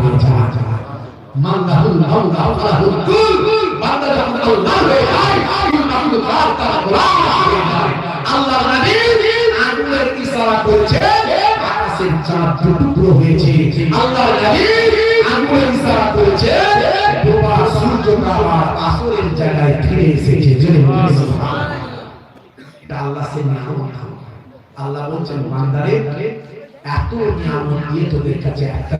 হয়ে যায়। মাল্লাহুল মাওলা ফালাহুল কুল, বান্দা যখন আল্লাহ হয়ে যায় আল্লাহ তার গোলাম হয়ে যায়। আল্লাহ নবী আঙ্গুলের ইশারা করেছে আকাশের চাঁদ টুকরো হয়েছে। আল্লাহ নবী আঙ্গুলের ইশারা করেছে ডোবা সূর্যটা আবার আসরের জায়গায় ফিরে এসেছে। জোরে বলুন সুবহানাল্লাহ। এটা আল্লাহর নিয়ামত। আল্লাহ বলছেন বান্দারে এত নিয়ামত দিয়ে তোদের কাছে একটা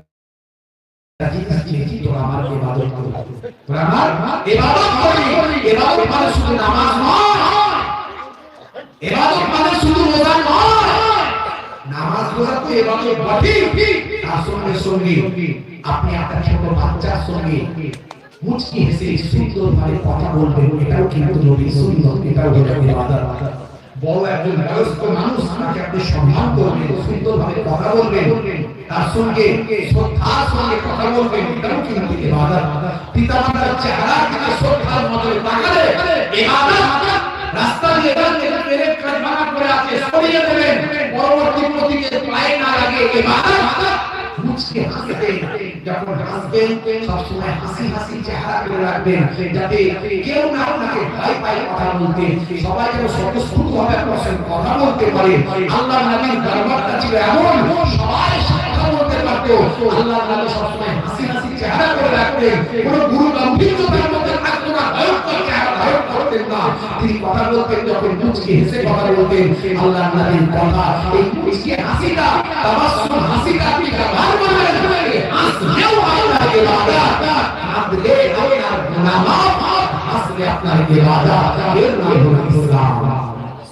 জিনিস চেয়েছি, তোরা আমার ইবাদত কর। তোরা আমার ইবাদত করি। ইবাদত মানে শুধু নামাজ নয়, ইবাদত মানে শুধু রোজা নয়। নামাজ রোজা তো ইবাদত বটে, তার সঙ্গে সঙ্গে আপনি একটা ছোট বাচ্চার সঙ্গে মুচকি হেসে সুন্দরভাবে কথা বলবেন, এটাও কিন্তু নবীর সুন্নাত, এটাও হলো ইবাদত। বড় একজন বয়স্ক মানুষ তাকে আপনি সম্মান করবেন, সুন্দরভাবে কথা বলবেন, তার সঙ্গে শ্রদ্ধার সঙ্গে কথা বলবেন, এটাও কিন্তু ইবাদত। পিতামাতার চেহারার দিকে শ্রদ্ধার নজরে তাকালে ইবাদত। রাস্তা দিয়ে পেরেক কাজ ভাঙা করে আছে, সরিয়ে দেবেন, পরবর্তী প্রতিকে পায়ে না লাগে, ইবাদত। মুচকি হাসবেন, যখন হাসবেন সবসময় হাসি হাসি চেহারা করে রাখবেন, যাতে কেউ না আপনাকে ভয় পায় কথা বলতে, সবাই যেন স্বতঃস্ফূর্তভাবে আপনার সঙ্গে কথা বলতে পারে। আল্লাহ নবীর দরবারটা ছিল এমন, সবাই কথা বলতে পারতো। আল্লাহ নবী সবসময় হাসি হাসি চেহারা করে রাখতেন, কোনো গুরু গম্ভীরতার মধ্যে থাকতো না, ভয়ঙ্কর চেহারা ধারণ করতেন না। তিনি কথা বলতেন যখন মুচকি হেসে কথা বলতেন। আল্লাহ নবীর কথা, এই মুচকি হাসিটা, তাবাসসুম হাসিটা আপনি ব্যবহার করবেন, হাসলেও আপনার ইবাদত, কাঁদলে আপনার নামাজ, হাসলে আপনার ইবাদত। এর নাম হলো ইসলাম।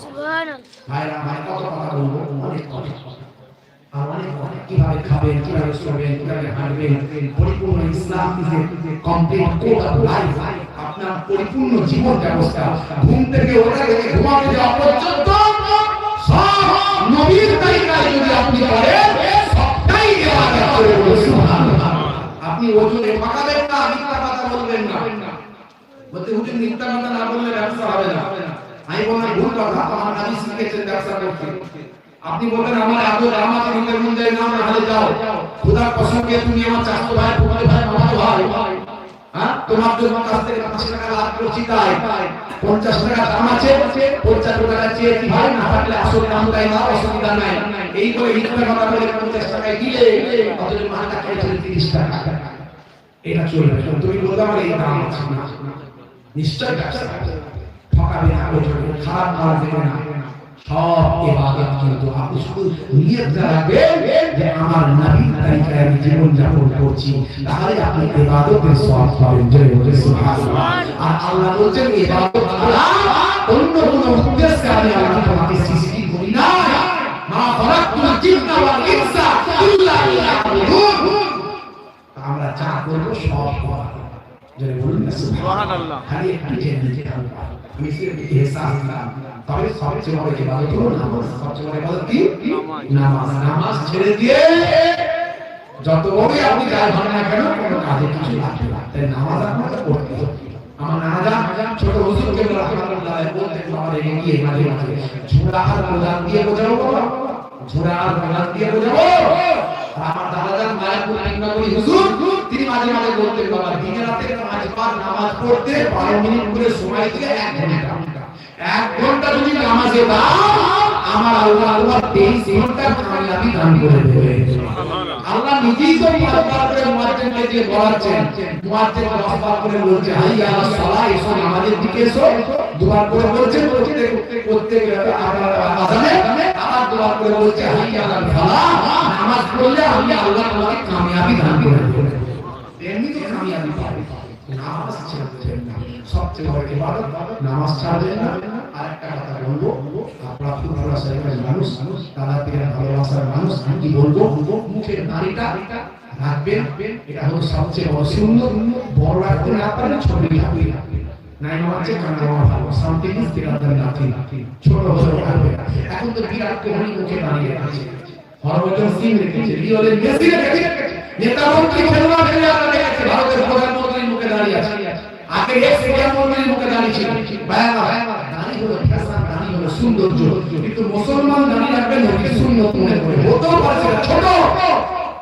সুবহানাল্লাহ। ভাইরা ভাই কত কথা বলবো, অনেক কথা, আর অনেক অনেক কিভাবে খাবেন, কিভাবে শুবেন, কিভাবে হাঁটবেন। পরিপূর্ণ Islam is a complete code of life. আপনার পরিপূর্ণ জীবন ব্যবস্থা, ঘুম থেকে ওঠা থেকে ঘুমাতে যাওয়া পর্যন্ত সব নবীর তরিকায় যদি আপনি করেন, সবটাই ইবাদত করে। সুবহানাল্লাহ। আপনি ওজনে পাকাবেন না, মিথ্যা কথা বলবেন না। বলতে হুজুর মিথ্যা কথা না বললে ব্যবসা হবে না। আমি বললাম ভুল কথা, আমার নবী শিখিয়েছেন ব্যবসা করতে। আপনি বলেন আমার এত দাম আছে, নিজের মন যায় না, তাহলে যাও খোদার কসম খেয়ে তুমি আমার চাচতো ভাই, ফুফাতো ভাই, মামাতো ভাই, হ্যাঁ তোমার জন্য কাছ থেকে 5 টাকা লাভ করছি, তাই 50 টাকা দাম আছে, 50 টাকা চেয়েছি ভাই, না থাকলে আসল দাম তাই না, অসুবিধা নাই। এই করে মিথ্যা কথা বলে 50 টাকায় দিলে অথচ মালটা খেয়েছিল 30 টাকা। এটা চলবে না। তুমি বলতে আমার এই দাম আছে না, নিশ্চয় ব্যবসা ঠকাবে না, খারাপ মাল দেবে না। সব ইবাদত কিন্তু আপনি শুধু নিয়ত রাখবেন যে আমার নবীর তরিকায় আমি জীবন যাপন করছি, তাহলে আপনি ইবাদতের সওয়াব পাবেন। জয় বলে সুবহানাল্লাহ। আর আল্লাহ বলেন ইবাদত ছাড়া অন্য কোনো উদ্দেশ্যে আমি আল্লাহ তোমাকে সৃষ্টি করি না। মা খলাকতুল জিন্না ওয়াল ইনসা ইল্লা লিয়াবুদুন। আমরা যা করব সব করা। জয় বলুন সুবহানাল্লাহ। খালি একটু জেনে নিতে হবে, আমি সির্ফ ইহসাস দিলাম। তবে সবচেয়ে বড় ইবাদত হলো নামাজ। সবচেয়ে বড় ইবাদত কি? নামাজ। নামাজ ছেড়ে দিয়ে যত বড়ই আপনি কাজ করেন না কেন, কোনো কাজে কিছু লাগবে না। তাই নামাজ আপনাকে পড়তে হবে। আমার নানা ছোট হুজুরকে রাহমাতুল্লাহ বলতেন, আমাদের এগিয়ে মাঝে মাঝে ঝোড়া আর প্রদান দিয়ে বোঝাবো, ঝোড়া আর প্রদান দিয়ে বোঝাবো। আমার দাদাজান মায়াপুর নগরী হুজুর, তিনি মাঝে মাঝে বলতেন, বাবা দিনে রাতে 5 বার নামাজ পড়তে 12 মিনিট করে সময় দিয়ে 1 ঘন্টা, 1 ঘন্টা যদি নামাজে দাও, আমার আল্লাহ 23 ঘন্টার কামিয়াবি দান করে দেবে। আল্লাহ নিজেই তো 5 বার করে মুয়াজ্জিনকে দিয়ে বলাচ্ছেন, মুয়াজ্জিন 10 বার করে বলছে হাইয়া আলাস সালাহ, এসো নামাজের দিকে এসো। 2 বার করে বলছে প্রত্যেক আযানে, আবার 2 বার করে বলছে হাইয়া আলাল ফালাহ। নামাজ পড়লে আমি আল্লাহ তোমাকে কামিয়াবি দান করে দেব। এমনি তো কামিয়াবি পাবে। নামাজ ছাড়বেন না, সবচেয়ে বড় ইবাদত নামাজ ছাড়বেন না। আরেকটা কথা বলবো, আপনারা ফুটবলার সাইকেল মানুষ, দাদা পীরের ভালোবাসার মানুষ, কি বলবো, মুখের দাড়িটা রাখবেন। এটা হলো সবচেয়ে বড় সুন্নাত। বড় রাখতে না পারলে ছোট রাখবেন। নাই হচ্ছে কারণ ভালো something is greater than nothing. ছোট হলেও রাখবেন। এখন তো বিরাট কোহলি মুখে দাঁড়িয়ে আছে, হরভজন সিং রেখেছে, লিওনেল মেসি রেখেছে, নেতা মন্ত্রী খেলোয়াড় খেলে আমরা দেখেছি, ভারতের প্রধানমন্ত্রীর মুখে দাঁড়িয়ে আছে। আগে এক্স প্রধানমন্ত্রীর মুখে দাঁড়িয়েছিল। দাঁড়িয়ে হলো ফ্যাশন, দাঁড়িয়ে হলো সৌন্দর্য, কিন্তু মুসলমান দাঁড়িয়ে রাখবেন নবীর সুন্নাত মনে করে। হতেও পারে ছোট,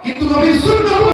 কিন্তু নবীর সুন্নাত